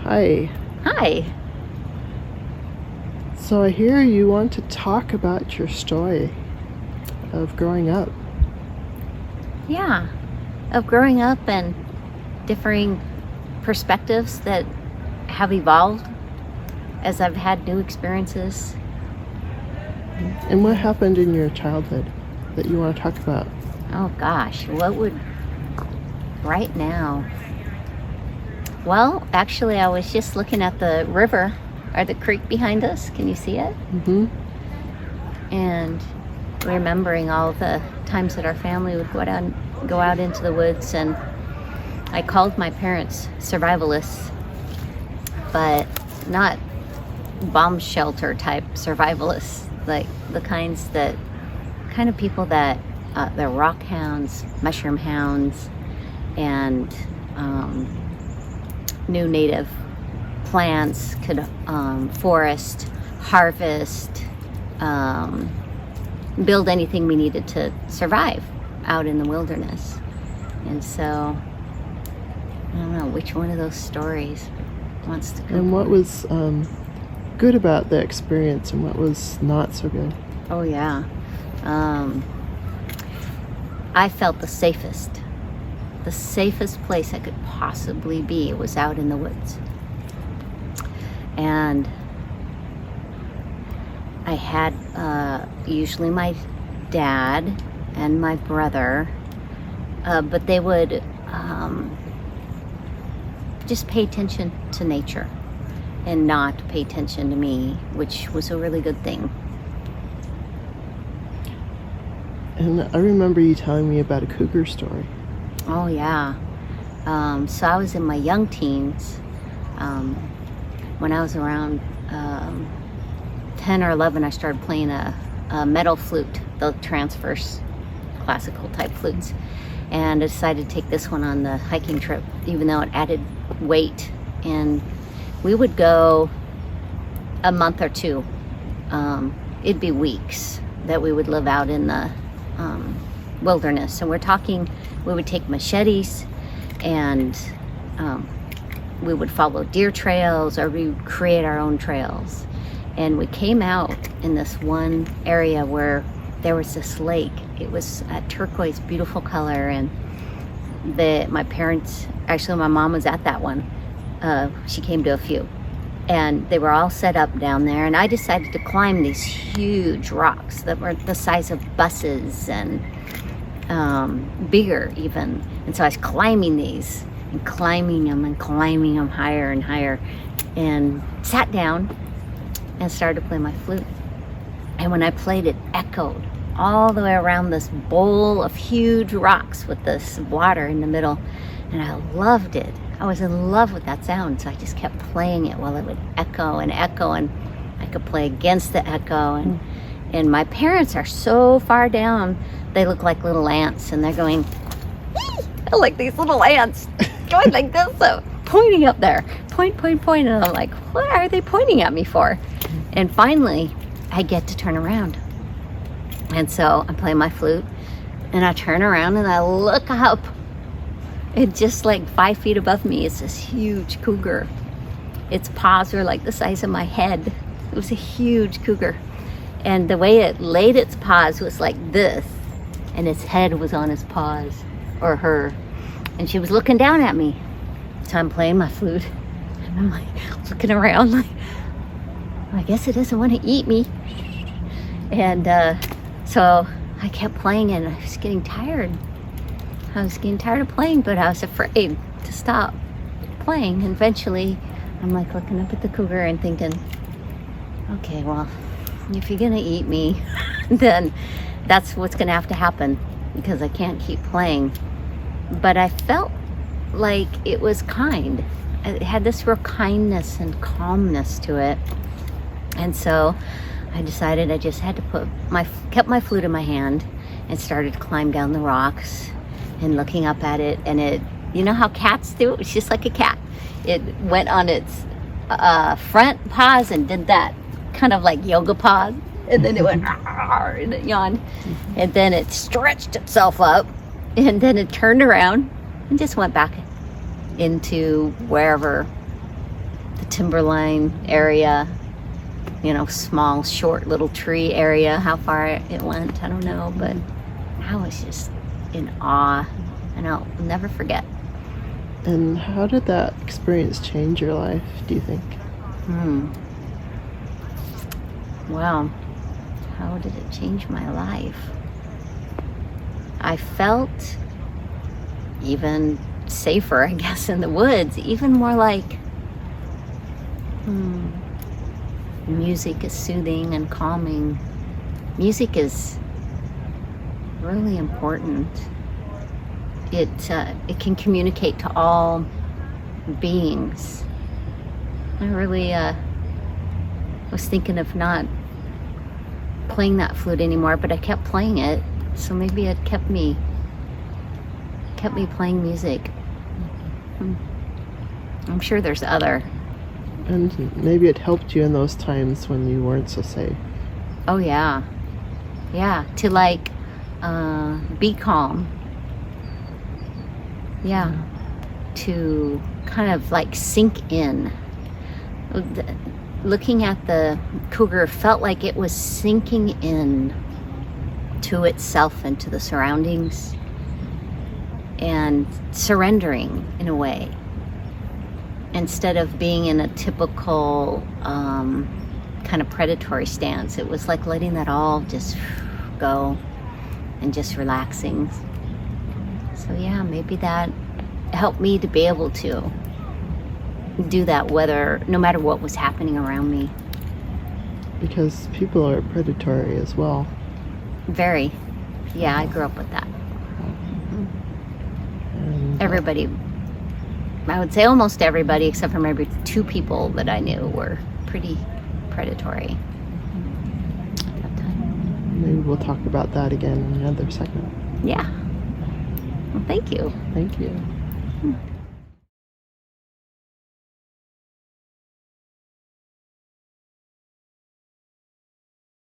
Hi. Hi. So I hear you want to talk about your story of growing up. Yeah. Of growing up and differing perspectives that have evolved as I've had new experiences. And what happened in your childhood that you want to talk about? Oh gosh, right now? Well, actually, I was just looking at the river or the creek behind us. Can you see it? Mm-hmm. And remembering all the times that our family would go out into the woods, and I called my parents survivalists, but not bomb shelter type survivalists, like the kind of people that they're rock hounds, mushroom hounds, and new native plants, could forest, harvest, build anything we needed to survive out in the wilderness. And so I don't know which one of those stories wants to go. And what was good about the experience and what was not so good? Oh yeah. I felt the safest place I could possibly be was out in the woods. And I had usually my dad and my brother, but they would just pay attention to nature and not pay attention to me, which was a really good thing. And I remember you telling me about a cougar story. Oh yeah. So I was in my young teens, when I was around 10 or 11. I started playing a metal flute, the transverse classical type flutes, and I decided to take this one on the hiking trip, even though it added weight. And we would go a month or two. It'd be weeks that we would live out in the wilderness. And we're talking, we would take machetes, and we would follow deer trails, or we would create our own trails. And we came out in this one area where there was this lake. It was a turquoise, beautiful color. And my parents, actually my mom was at that one. She came to a few. And they were all set up down there. And I decided to climb these huge rocks that were the size of buses and bigger even. And so I was climbing these and climbing them higher and higher, and sat down and started to play my flute. And when I played, it echoed all the way around this bowl of huge rocks with this water in the middle. And I loved it. I was in love with that sound. So I just kept playing it while it would echo and echo, and I could play against the echo. And my parents are so far down, they look like little ants, and they're going, like these little ants going like this, so pointing up there, point, and I'm like, what are they pointing at me for? And finally I get to turn around, and so I play my flute, and I turn around and I look up, and just like 5 feet above me is this huge cougar. Its paws were like the size of my head. It was a huge cougar, and the way it laid its paws was like this, and its head was on its paws, or her, and she was looking down at me. So I'm playing my flute, and I'm like looking around like, I guess it doesn't want to eat me. And so I kept playing, and I was getting tired. I was getting tired of playing, but I was afraid to stop playing. And eventually I'm like looking up at the cougar and thinking, okay, well, if you're gonna eat me, then that's what's gonna have to happen, because I can't keep playing. But I felt like it was kind. It had this real kindness and calmness to it. And so I decided I just had to kept my flute in my hand and started to climb down the rocks and looking up at it. And it, you know how cats do? It was just like a cat. It went on its front paws and did that kind of like yoga pause, and then it went and it yawned, and then it stretched itself up, and then it turned around and just went back into wherever the timberline area, small, short little tree area. How far it went, I don't know, but I was just in awe, and I'll never forget. And how did that experience change your life, do you think? Well, how did it change my life? I felt even safer, I guess, in the woods, even more like music is soothing and calming. Music is really important. It can communicate to all beings. I really was thinking of not playing that flute anymore, but I kept playing it, so maybe it kept me playing music. I'm sure there's other. And maybe it helped you in those times when you weren't so safe. Oh yeah, to be calm. Yeah, to kind of sink in. Looking at the cougar felt like it was sinking in to itself and to the surroundings and surrendering in a way, instead of being in a typical kind of predatory stance. It was like letting that all just go and just relaxing. So yeah, maybe that helped me to be able to do that, no matter what was happening around me. Because people are predatory as well. Very. Yeah, I grew up with that. And Everybody, I would say almost everybody, except for maybe 2 people that I knew, were pretty predatory at that time. maybe we'll talk about that again in another segment. Yeah. Well, thank you. Thank you.